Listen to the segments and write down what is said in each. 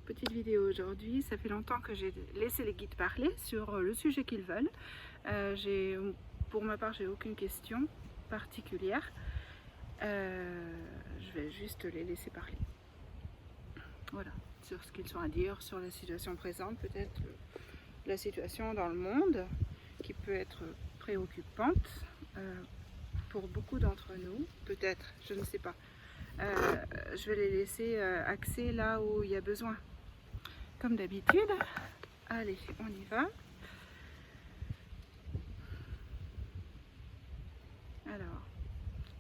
petite vidéo aujourd'hui. Ça fait longtemps que j'ai laissé les guides parler sur le sujet qu'ils veulent. Pour ma part, j'ai aucune question particulière. Je vais juste les laisser parler. Voilà, sur ce qu'ils ont à dire, sur la situation présente, peut-être la situation dans le monde qui peut être préoccupante pour beaucoup d'entre nous, peut-être, je ne sais pas. Je vais les laisser axer là où il y a besoin. Comme d'habitude, allez, on y va. Alors,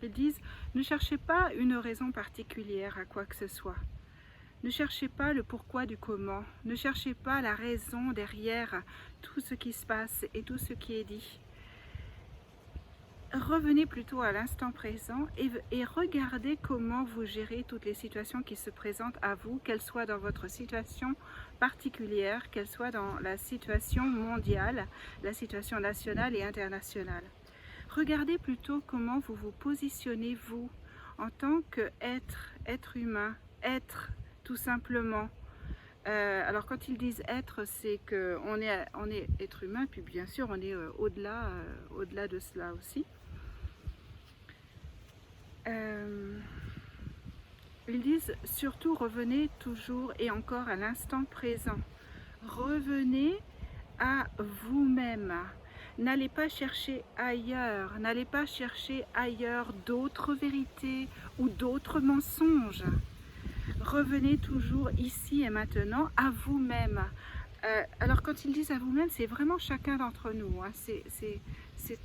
ils disent, ne cherchez pas une raison particulière à quoi que ce soit. Ne cherchez pas le pourquoi du comment. Ne cherchez pas la raison derrière tout ce qui se passe et tout ce qui est dit. Revenez plutôt à l'instant présent et regardez comment vous gérez toutes les situations qui se présentent à vous, qu'elles soient dans votre situation particulière, qu'elles soient dans la situation mondiale, la situation nationale et internationale. Regardez plutôt comment vous vous positionnez, vous, en tant qu'être humain, être tout simplement. Alors quand ils disent être, c'est qu'on est être humain, puis bien sûr on est au-delà de cela aussi. Ils disent surtout revenez toujours et encore à l'instant présent. Revenez à vous-même. N'allez pas chercher ailleurs, n'allez pas chercher ailleurs d'autres vérités ou d'autres mensonges. Revenez toujours ici et maintenant à vous-même. Alors quand ils disent à vous-même, c'est vraiment chacun d'entre nous. Hein. C'est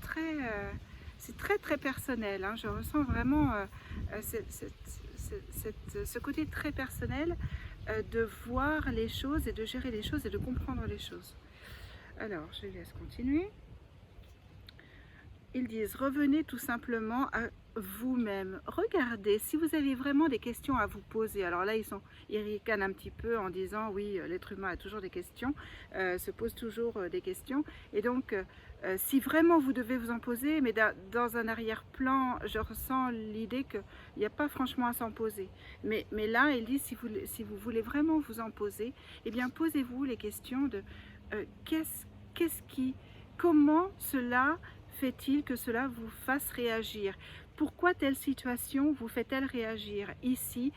très personnel. Hein. Je ressens vraiment ce côté très personnel de voir les choses et de gérer les choses et de comprendre les choses. Alors, je laisse continuer. Ils disent, revenez tout simplement à vous-même. Regardez, si vous avez vraiment des questions à vous poser. Alors là, ils ricanent un petit peu en disant, oui, l'être humain a toujours des questions, se pose toujours des questions. Et donc, si vraiment vous devez vous en poser, mais dans un arrière-plan, je ressens l'idée qu'il n'y a pas franchement à s'en poser. Mais là, ils disent, si vous voulez vraiment vous en poser, eh bien, posez-vous les questions de comment cela fait-il que cela vous fasse réagir? Pourquoi telle situation vous fait-elle réagir ici,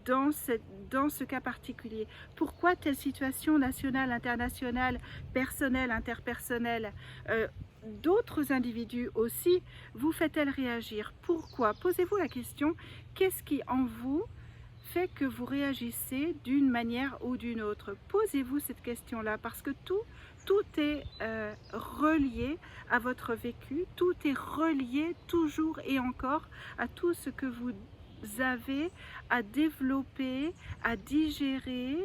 dans ce cas particulier? Pourquoi telle situation nationale, internationale, personnelle, interpersonnelle, d'autres individus aussi, vous fait-elle réagir? Pourquoi? Posez-vous la question, qu'est-ce qui en vous fait que vous réagissez d'une manière ou d'une autre? Posez-vous cette question-là parce que tout est relié à votre vécu, tout est relié toujours et encore à tout ce que vous avez à développer, à digérer,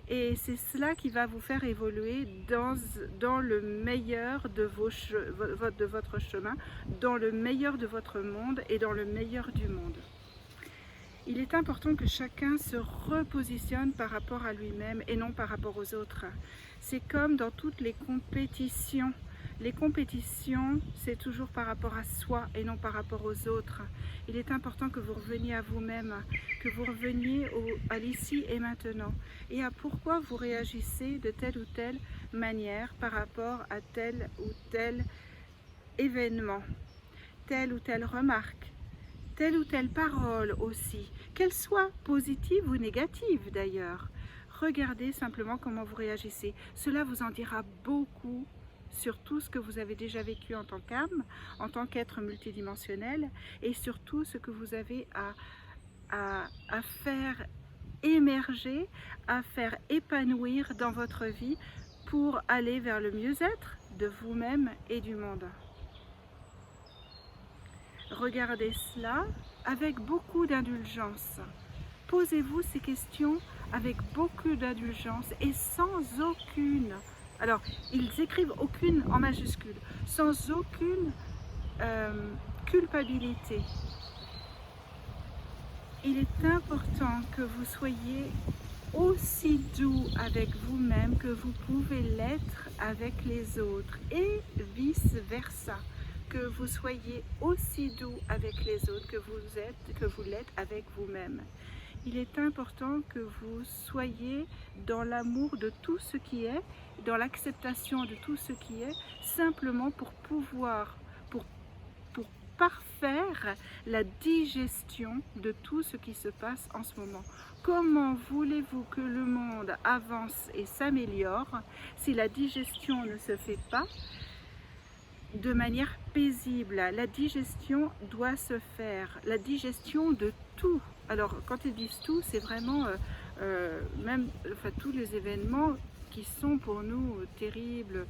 et c'est cela qui va vous faire évoluer dans le meilleur de votre chemin, dans le meilleur de votre monde et dans le meilleur du monde. Il est important que chacun se repositionne par rapport à lui-même et non par rapport aux autres. C'est comme dans toutes les compétitions. Les compétitions, c'est toujours par rapport à soi et non par rapport aux autres. Il est important que vous reveniez à vous-même, que vous reveniez à l'ici et maintenant et à pourquoi vous réagissez de telle ou telle manière par rapport à tel ou tel événement, telle ou telle remarque. Telle ou telle parole aussi, qu'elle soit positive ou négative d'ailleurs. Regardez simplement comment vous réagissez. Cela vous en dira beaucoup sur tout ce que vous avez déjà vécu en tant qu'âme, en tant qu'être multidimensionnel, et sur tout ce que vous avez à faire émerger, à faire épanouir dans votre vie pour aller vers le mieux-être de vous-même et du monde. Regardez cela avec beaucoup d'indulgence. Posez-vous ces questions avec beaucoup d'indulgence et sans aucune, alors ils écrivent aucune en majuscule, sans aucune culpabilité. Il est important que vous soyez aussi doux avec vous-même que vous pouvez l'être avec les autres et vice-versa. Que vous soyez aussi doux avec les autres que vous l'êtes avec vous-même. Il est important que vous soyez dans l'amour de tout ce qui est, dans l'acceptation de tout ce qui est, simplement pour pouvoir, pour parfaire la digestion de tout ce qui se passe en ce moment. Comment voulez-vous que le monde avance et s'améliore si la digestion ne se fait pas de manière paisible? La digestion doit se faire, la digestion de tout. Alors quand ils disent tout, c'est vraiment même tous les événements qui sont pour nous terribles,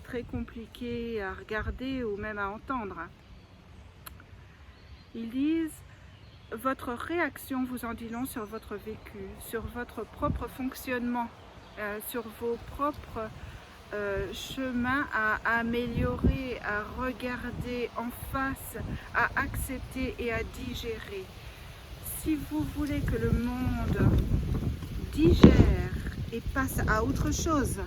très compliqués à regarder ou même à entendre. Ils disent, votre réaction vous en dit long sur votre vécu, sur votre propre fonctionnement, sur vos propres chemins à améliorer, à regarder en face, à accepter et à digérer. Si vous voulez que le monde digère et passe à autre chose,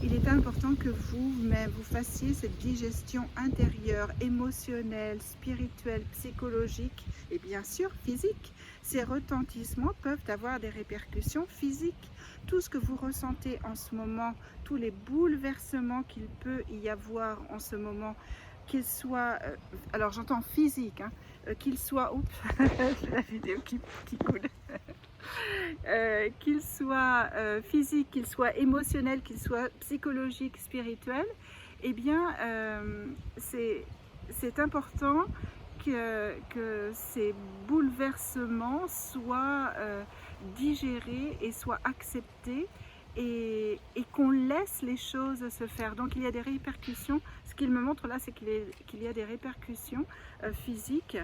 il est important que vous-même, vous fassiez cette digestion intérieure, émotionnelle, spirituelle, psychologique et bien sûr physique. Ces retentissements peuvent avoir des répercussions physiques. Tout ce que vous ressentez en ce moment, tous les bouleversements qu'il peut y avoir en ce moment, qu'ils soient, alors j'entends physique, hein, qu'ils soient, oups, la vidéo qui coule. Qu'il soit physique, qu'il soit émotionnel, qu'il soit psychologique, spirituel, eh bien c'est important que ces bouleversements soient digérés et soient acceptés et qu'on laisse les choses se faire. Donc il y a des répercussions, ce qu'il me montre là, c'est qu'il y a des répercussions physiques,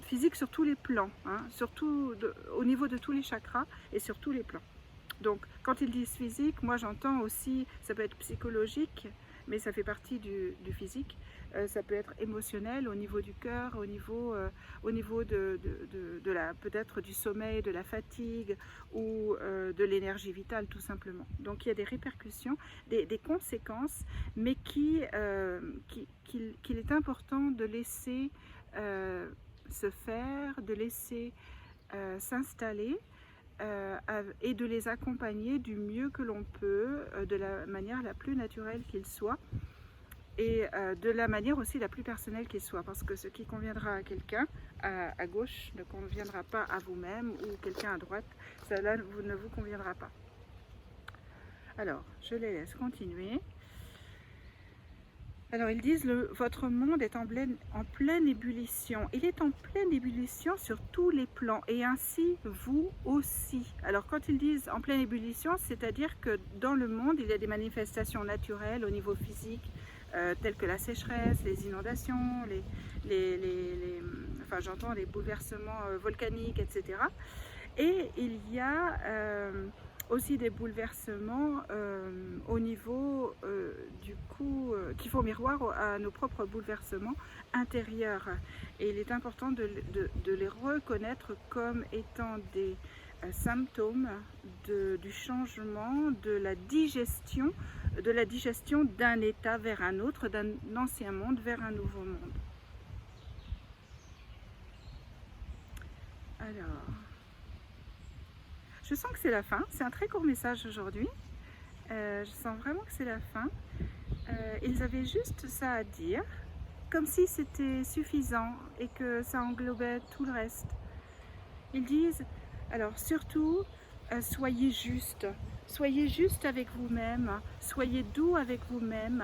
physique sur tous les plans, hein, surtout au niveau de tous les chakras et sur tous les plans. Donc quand ils disent physique, moi j'entends aussi, ça peut être psychologique, mais ça fait partie du physique, ça peut être émotionnel au niveau du cœur, au niveau de peut-être du sommeil, de la fatigue ou de l'énergie vitale tout simplement. Donc il y a des répercussions, des conséquences, mais qu'il est important de laisser se faire, de laisser s'installer et de les accompagner du mieux que l'on peut, de la manière la plus naturelle qu'il soit et de la manière aussi la plus personnelle qu'il soit, parce que ce qui conviendra à quelqu'un à gauche ne conviendra pas à vous-même, ou quelqu'un à droite, cela ne vous conviendra pas. Alors, je les laisse continuer. Alors ils disent, votre monde est en pleine ébullition. Il est en pleine ébullition sur tous les plans et ainsi vous aussi. Alors quand ils disent en pleine ébullition, c'est-à-dire que dans le monde, il y a des manifestations naturelles au niveau physique, telles que la sécheresse, les inondations, enfin j'entends les bouleversements volcaniques, etc. Et il y a aussi des bouleversements au niveau du coup qui font miroir à nos propres bouleversements intérieurs, et il est important de les reconnaître comme étant des symptômes du changement, de la digestion d'un état vers un autre, d'un ancien monde vers un nouveau monde. Alors, je sens que c'est la fin. C'est un très court message aujourd'hui. Je sens vraiment que c'est la fin. Ils avaient juste ça à dire, comme si c'était suffisant et que ça englobait tout le reste. Ils disent, alors surtout, soyez juste avec vous-même, soyez doux avec vous-même,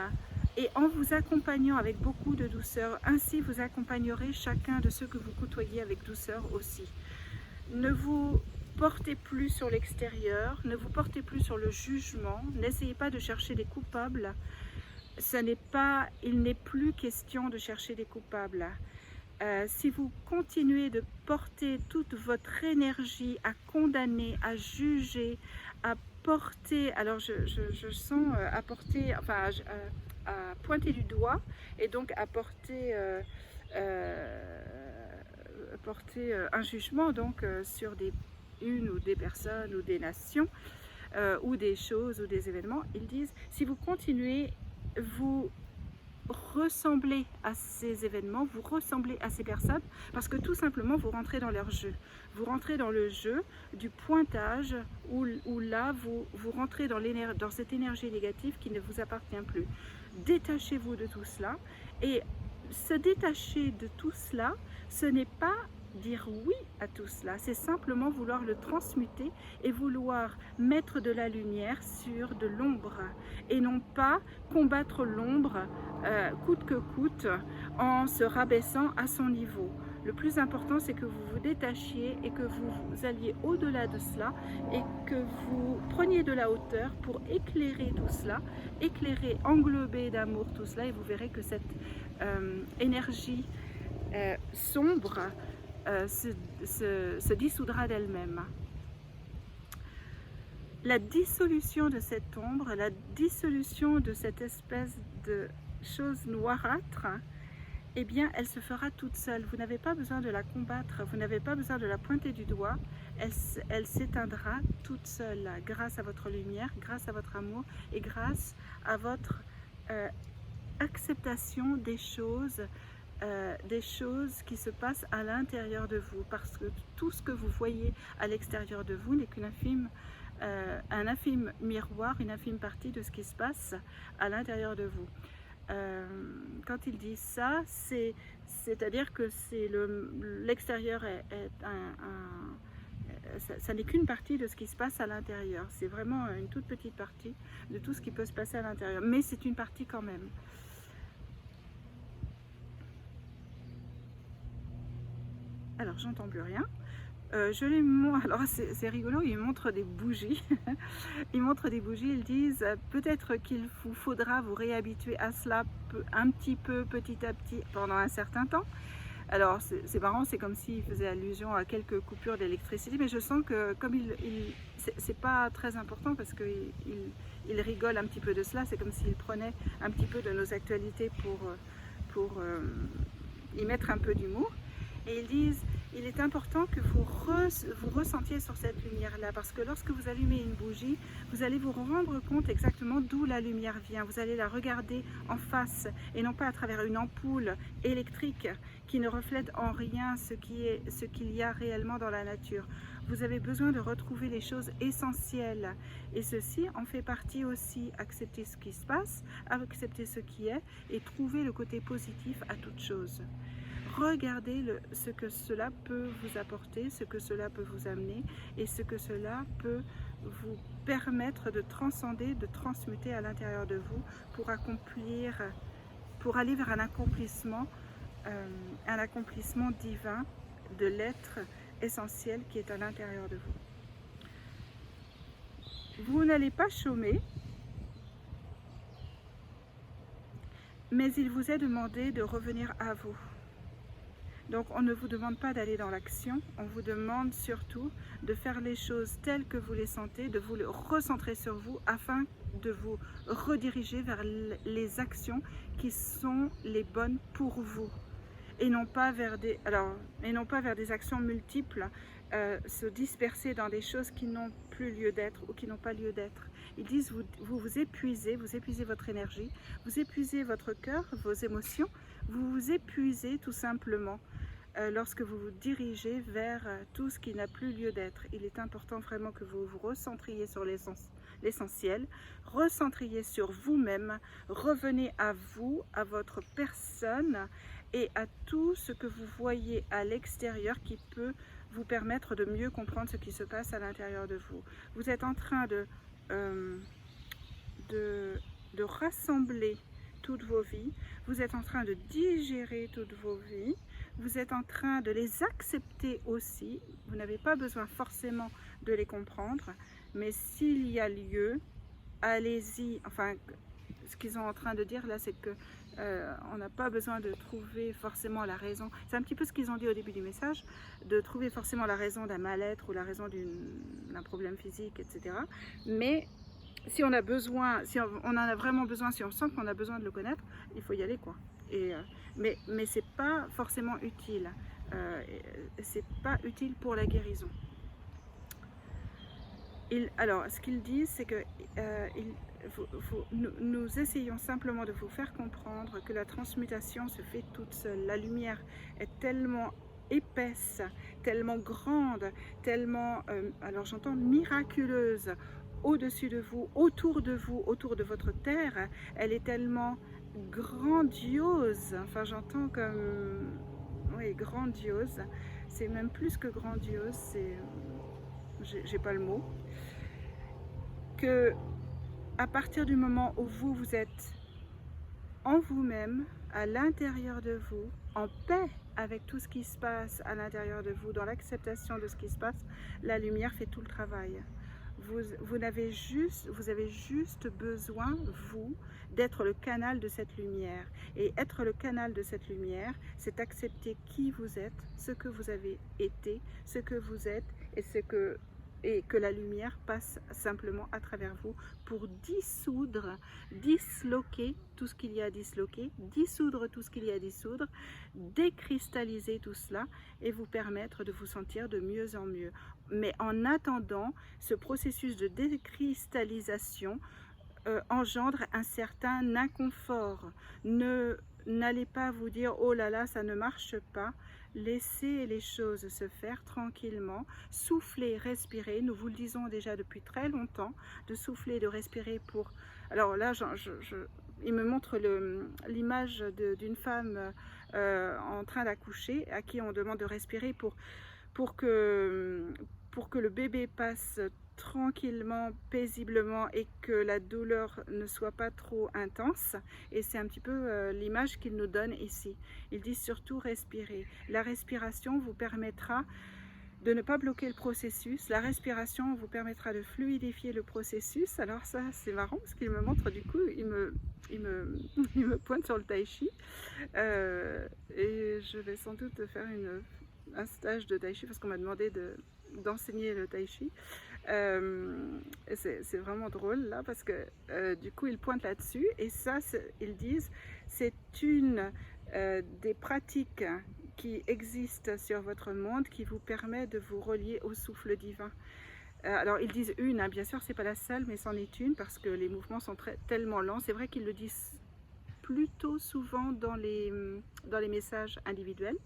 et en vous accompagnant avec beaucoup de douceur, ainsi vous accompagnerez chacun de ceux que vous côtoyez avec douceur aussi. Ne vous portez plus sur l'extérieur, ne vous portez plus sur le jugement, n'essayez pas de chercher des coupables. Il n'est plus question de chercher des coupables. Si vous continuez de porter toute votre énergie à condamner, à juger, à porter, alors je sens à porter, enfin à pointer du doigt, et donc à porter un jugement donc sur une ou des personnes ou des nations ou des choses ou des événements. Ils disent, si vous continuez, vous ressemblez à ces événements, vous ressemblez à ces personnes, parce que tout simplement vous rentrez dans leur jeu. Vous rentrez dans le jeu du pointage, où là vous rentrez dans cette énergie négative qui ne vous appartient plus. Détachez-vous de tout cela, et se détacher de tout cela, ce n'est pas dire oui à tout cela, c'est simplement vouloir le transmuter et vouloir mettre de la lumière sur de l'ombre, et non pas combattre l'ombre coûte que coûte en se rabaissant à son niveau. Le plus important, c'est que vous vous détachiez et que vous alliez au-delà de cela et que vous preniez de la hauteur pour éclairer tout cela, éclairer, englober d'amour tout cela, et vous verrez que cette énergie sombre se dissoudra d'elle-même. La dissolution de cette ombre, la dissolution de cette espèce de chose noirâtre, eh bien, elle se fera toute seule. Vous n'avez pas besoin de la combattre, vous n'avez pas besoin de la pointer du doigt. Elle s'éteindra toute seule grâce à votre lumière, grâce à votre amour et grâce à votre acceptation des choses qui se passent à l'intérieur de vous, parce que tout ce que vous voyez à l'extérieur de vous n'est un infime miroir, une infime partie de ce qui se passe à l'intérieur de vous. Quand il dit ça, c'est-à-dire que l'extérieur ça n'est qu'une partie de ce qui se passe à l'intérieur. C'est vraiment une toute petite partie de tout ce qui peut se passer à l'intérieur, mais c'est une partie quand même. Alors, j'entends plus rien. Alors c'est rigolo, ils montrent des bougies. Ils montrent des bougies, ils disent peut-être qu'il vous faudra vous réhabituer à cela un petit peu, petit à petit, pendant un certain temps. Alors c'est marrant, c'est comme s'il faisait allusion à quelques coupures d'électricité, mais je sens que comme c'est pas très important, parce qu'il rigole un petit peu de cela, c'est comme s'il prenait un petit peu de nos actualités pour y mettre un peu d'humour. Et ils disent, il est important que vous ressentiez sur cette lumière-là, parce que lorsque vous allumez une bougie, vous allez vous rendre compte exactement d'où la lumière vient. Vous allez la regarder en face et non pas à travers une ampoule électrique qui ne reflète en rien ce qu'il y a réellement dans la nature. Vous avez besoin de retrouver les choses essentielles, et ceci en fait partie aussi. Accepter ce qui se passe, accepter ce qui est et trouver le côté positif à toute chose. Regardez ce que cela peut vous apporter, ce que cela peut vous amener et ce que cela peut vous permettre de transcender, de transmuter à l'intérieur de vous pour aller vers un accomplissement divin de l'être essentiel qui est à l'intérieur de vous. Vous n'allez pas chômer, mais il vous est demandé de revenir à vous. Donc on ne vous demande pas d'aller dans l'action, on vous demande surtout de faire les choses telles que vous les sentez, de vous recentrer sur vous afin de vous rediriger vers les actions qui sont les bonnes pour vous, et non pas vers des actions multiples, se disperser dans des choses qui n'ont plus lieu d'être ou qui n'ont pas lieu d'être. Ils disent vous épuisez votre énergie, vous épuisez votre cœur, vos émotions, vous vous épuisez tout simplement lorsque vous vous dirigez vers tout ce qui n'a plus lieu d'être. Il est important vraiment que vous vous recentriez sur l'essentiel, recentriez sur vous-même, revenez à vous, à votre personne et à tout ce que vous voyez à l'extérieur qui peut vous permettre de mieux comprendre ce qui se passe à l'intérieur de vous. Vous êtes en train de rassembler toutes vos vies, vous êtes en train de digérer toutes vos vies, vous êtes en train de les accepter aussi. Vous n'avez pas besoin forcément de les comprendre, mais s'il y a lieu, allez-y. Enfin, ce qu'ils sont en train de dire là, c'est que on n'a pas besoin de trouver forcément la raison. C'est un petit peu ce qu'ils ont dit au début du message, de trouver forcément la raison d'un mal-être ou la raison d'un problème physique, etc. Mais si on a besoin, si on en a vraiment besoin, si on sent qu'on a besoin de le connaître, il faut y aller, quoi. Mais c'est pas forcément utile. C'est pas utile pour la guérison. Alors, ce qu'ils disent, c'est que nous essayons simplement de vous faire comprendre que la transmutation se fait toute seule. La lumière est tellement épaisse, tellement grande, tellement, alors j'entends miraculeuse, au-dessus de vous, autour de votre terre. Elle est tellement grandiose, enfin j'entends comme, oui, grandiose. C'est même plus que grandiose, c'est, j'ai pas le mot. Que à partir du moment où vous êtes en vous-même, à l'intérieur de vous, en paix avec tout ce qui se passe à l'intérieur de vous, dans l'acceptation de ce qui se passe, la lumière fait tout le travail. Vous avez juste besoin, vous, d'être le canal de cette lumière. Et être le canal de cette lumière, c'est accepter qui vous êtes, ce que vous avez été, ce que vous êtes et que la lumière passe simplement à travers vous pour disloquer tout ce qu'il y a à disloquer, dissoudre tout ce qu'il y a à dissoudre, décristalliser tout cela et vous permettre de vous sentir de mieux en mieux. Mais en attendant, ce processus de décristallisation engendre un certain inconfort. N'allez pas vous dire « oh là là, ça ne marche pas ». Laissez les choses se faire tranquillement, soufflez, respirez. Nous vous le disons déjà depuis très longtemps, de souffler, de respirer pour... Alors là, il me montre l'image d'une femme en train d'accoucher, à qui on demande de respirer pour que le bébé passe tranquillement, paisiblement et que la douleur ne soit pas trop intense. Et c'est un petit peu l'image qu'il nous donne ici. Il dit surtout respirer. La respiration vous permettra de ne pas bloquer le processus. La respiration vous permettra de fluidifier le processus. Alors ça, c'est marrant parce qu'il me montre, du coup, il me pointe sur le tai chi. Et je vais sans doute faire un stage de tai chi parce qu'on m'a demandé d'enseigner le tai chi. C'est vraiment drôle là parce que du coup ils pointent là-dessus et ça, ils disent, c'est une des pratiques qui existent sur votre monde qui vous permet de vous relier au souffle divin. Alors ils disent une, hein, bien sûr c'est pas la seule, mais c'en est une parce que les mouvements sont tellement lents. C'est vrai qu'ils le disent plutôt souvent dans les messages individuels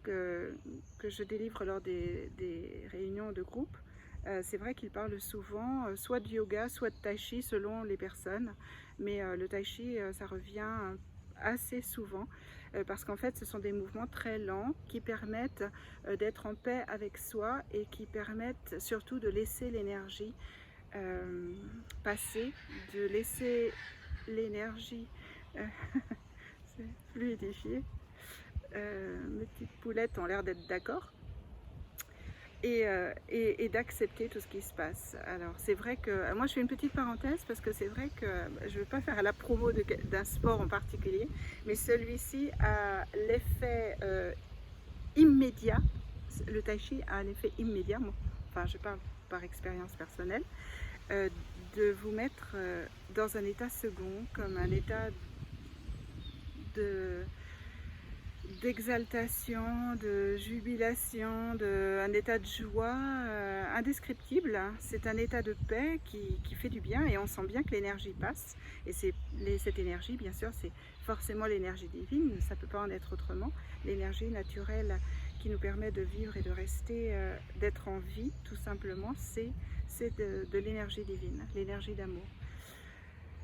que je délivre lors des réunions de groupe. C'est vrai qu'ils parlent souvent soit de yoga, soit de tai chi selon les personnes, mais le tai chi ça revient assez souvent parce qu'en fait ce sont des mouvements très lents qui permettent d'être en paix avec soi et qui permettent surtout de laisser l'énergie passer, de laisser l'énergie fluidifier. Mes petites poulettes ont l'air d'être d'accord. Et d'accepter tout ce qui se passe. Alors c'est vrai que, moi je fais une petite parenthèse parce que c'est vrai que je ne veux pas faire à la promo d'un sport en particulier, mais celui-ci a l'effet immédiat, le tai chi a l'effet immédiat, enfin je parle par expérience personnelle, de vous mettre dans un état second, comme un état d'exaltation, de jubilation, un état de joie indescriptible. C'est un état de paix qui fait du bien et on sent bien que l'énergie passe. Et cette énergie, bien sûr, c'est forcément l'énergie divine, ça ne peut pas en être autrement. L'énergie naturelle qui nous permet de vivre et de rester, d'être en vie, tout simplement, c'est de l'énergie divine, l'énergie d'amour.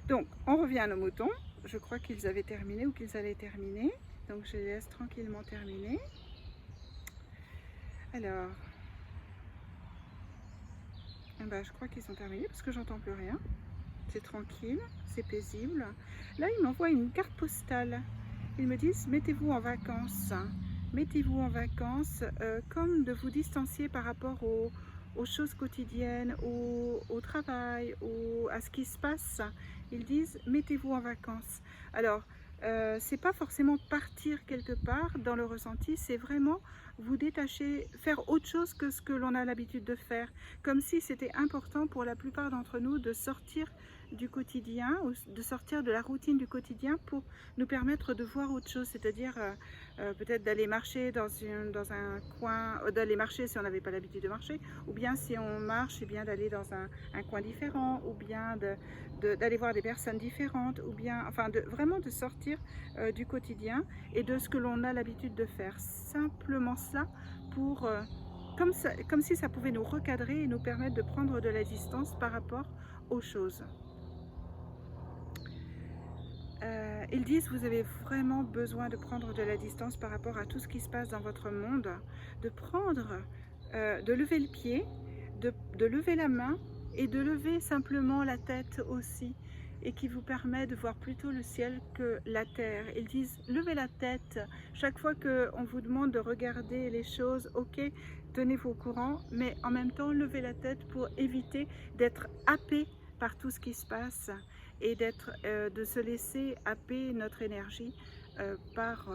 Donc, on revient à nos moutons. Je crois qu'ils avaient terminé ou qu'ils allaient terminer. Donc je les laisse tranquillement terminer. Alors, je crois qu'ils sont terminés parce que j'entends plus rien. C'est tranquille, c'est paisible. Là, ils m'envoient une carte postale. Ils me disent, mettez-vous en vacances. Mettez-vous en vacances, comme de vous distancier par rapport aux choses quotidiennes, au travail, à ce qui se passe. Ils disent, mettez-vous en vacances. Alors, c'est pas forcément partir quelque part dans le ressenti, c'est vraiment vous détacher, faire autre chose que ce que l'on a l'habitude de faire, comme si c'était important pour la plupart d'entre nous de sortir du quotidien ou de sortir de la routine du quotidien pour nous permettre de voir autre chose, c'est-à-dire peut-être d'aller marcher dans un coin, d'aller marcher si on n'avait pas l'habitude de marcher, ou bien si on marche, et bien d'aller dans un coin différent, ou bien d'aller voir des personnes différentes, ou bien enfin vraiment de sortir du quotidien et de ce que l'on a l'habitude de faire. Simplement cela pour comme si ça pouvait nous recadrer et nous permettre de prendre de la distance par rapport aux choses. Ils disent vous avez vraiment besoin de prendre de la distance par rapport à tout ce qui se passe dans votre monde, de de lever le pied, de lever la main et de lever simplement la tête aussi, et qui vous permet de voir plutôt le ciel que la terre. Ils disent levez la tête chaque fois qu'on vous demande de regarder les choses, ok, tenez-vous au courant, mais en même temps levez la tête pour éviter d'être happé par tout ce qui se passe et de se laisser happer notre énergie par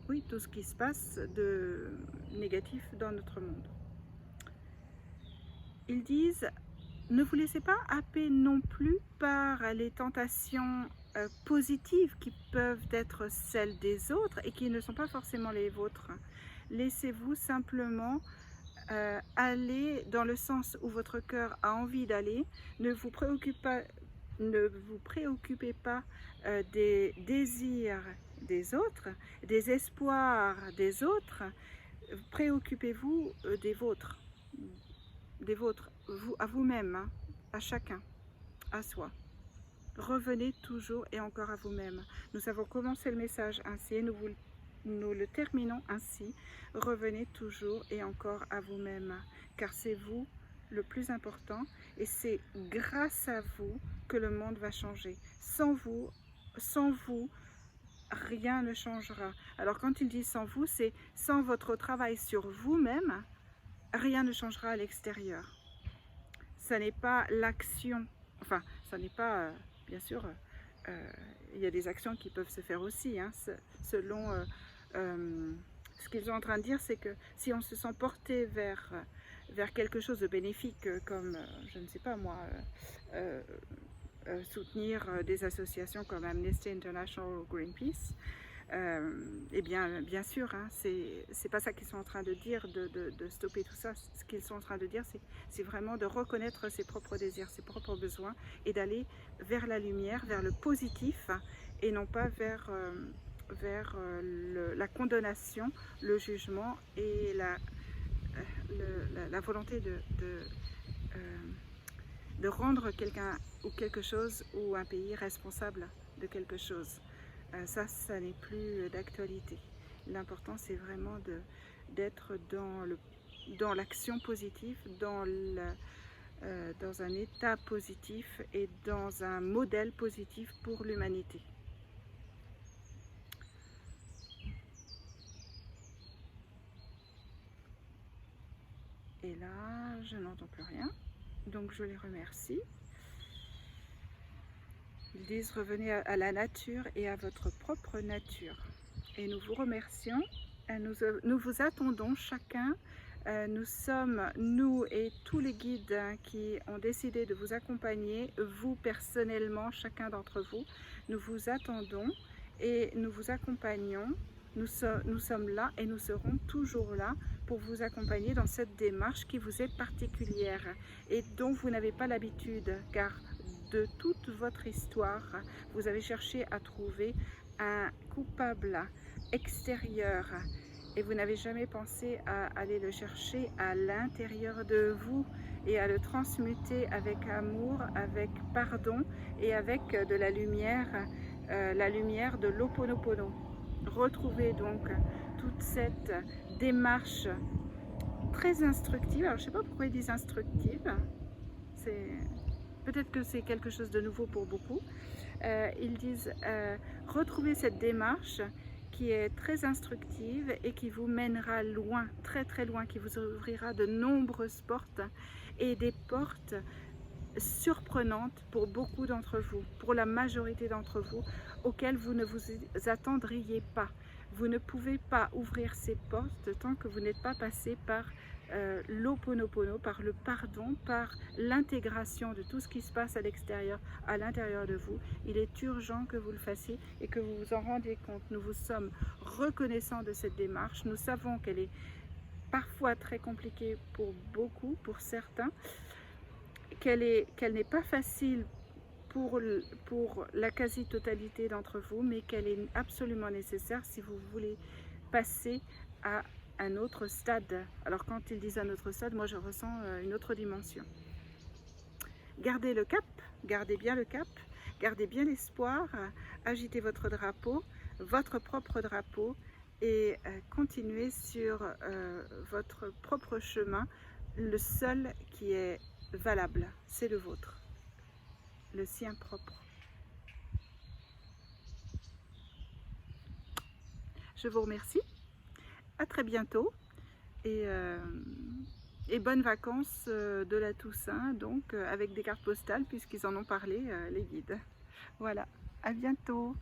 oui, tout ce qui se passe de négatif dans notre monde. Ils disent ne vous laissez pas happer non plus par les tentations positives qui peuvent être celles des autres et qui ne sont pas forcément les vôtres. Laissez-vous simplement aller dans le sens où votre cœur a envie d'aller. Ne vous préoccupez pas des désirs des autres, des espoirs des autres. Préoccupez-vous des vôtres, à vous-même, hein, à chacun, à soi. Revenez toujours et encore à vous-même. Nous avons commencé le message ainsi et nous le terminons ainsi. Revenez toujours et encore à vous-même, car c'est vous le plus important et c'est grâce à vous que le monde va changer. Sans vous, rien ne changera. Alors quand il dit sans vous, c'est sans votre travail sur vous-même, rien ne changera à l'extérieur. Ça n'est pas l'action, enfin, ça n'est pas, bien sûr, il y a des actions qui peuvent se faire aussi, hein, selon ce qu'ils sont en train de dire, c'est que si on se sent porté vers quelque chose de bénéfique, comme, je ne sais pas moi, soutenir des associations comme Amnesty International ou Greenpeace, eh bien sûr, hein, c'est pas ça qu'ils sont en train de dire, de stopper tout ça. Ce qu'ils sont en train de dire, c'est vraiment de reconnaître ses propres désirs, ses propres besoins et d'aller vers la lumière, vers le positif et non pas vers la condamnation, le jugement et la volonté de rendre quelqu'un ou quelque chose ou un pays responsable de quelque chose. Ça n'est plus d'actualité. L'important, c'est vraiment d'être dans l'action positive, dans un état positif et dans un modèle positif pour l'humanité. Et là, je n'entends plus rien, donc je les remercie. Ils disent revenez à la nature et à votre propre nature. Et nous vous remercions, nous vous attendons chacun. Nous sommes, nous et tous les guides qui ont décidé de vous accompagner, vous personnellement, chacun d'entre vous, nous vous attendons et nous vous accompagnons. Nous sommes là et nous serons toujours là pour vous accompagner dans cette démarche qui vous est particulière et dont vous n'avez pas l'habitude, car de toute votre histoire, vous avez cherché à trouver un coupable extérieur et vous n'avez jamais pensé à aller le chercher à l'intérieur de vous et à le transmuter avec amour, avec pardon et avec de la lumière de l'Ho'oponopono. Retrouvez donc toute cette démarche très instructive. Alors je ne sais pas pourquoi ils disent instructive, peut-être que c'est quelque chose de nouveau pour beaucoup. Ils disent retrouvez cette démarche qui est très instructive et qui vous mènera loin, très très loin, qui vous ouvrira de nombreuses portes et des portes surprenantes pour beaucoup d'entre vous, pour la majorité d'entre vous, auxquelles vous ne vous attendriez pas. Vous ne pouvez pas ouvrir ces portes tant que vous n'êtes pas passé par l'Ho'oponopono, par le pardon, par l'intégration de tout ce qui se passe à l'extérieur, à l'intérieur de vous. Il est urgent que vous le fassiez et que vous vous en rendiez compte. Nous vous sommes reconnaissants de cette démarche. Nous savons qu'elle est parfois très compliquée pour beaucoup, pour certains, qu'elle n'est pas facile pour la quasi-totalité d'entre vous, mais qu'elle est absolument nécessaire si vous voulez passer à un autre stade. Alors quand ils disent un autre stade, moi je ressens une autre dimension. Gardez le cap, gardez bien le cap, gardez bien l'espoir, agitez votre drapeau, votre propre drapeau, et continuez sur votre propre chemin. Le seul qui est valable, c'est le vôtre, le sien propre. Je vous remercie, à très bientôt, et bonnes vacances de la Toussaint, donc avec des cartes postales, puisqu'ils en ont parlé, les guides. Voilà, à bientôt.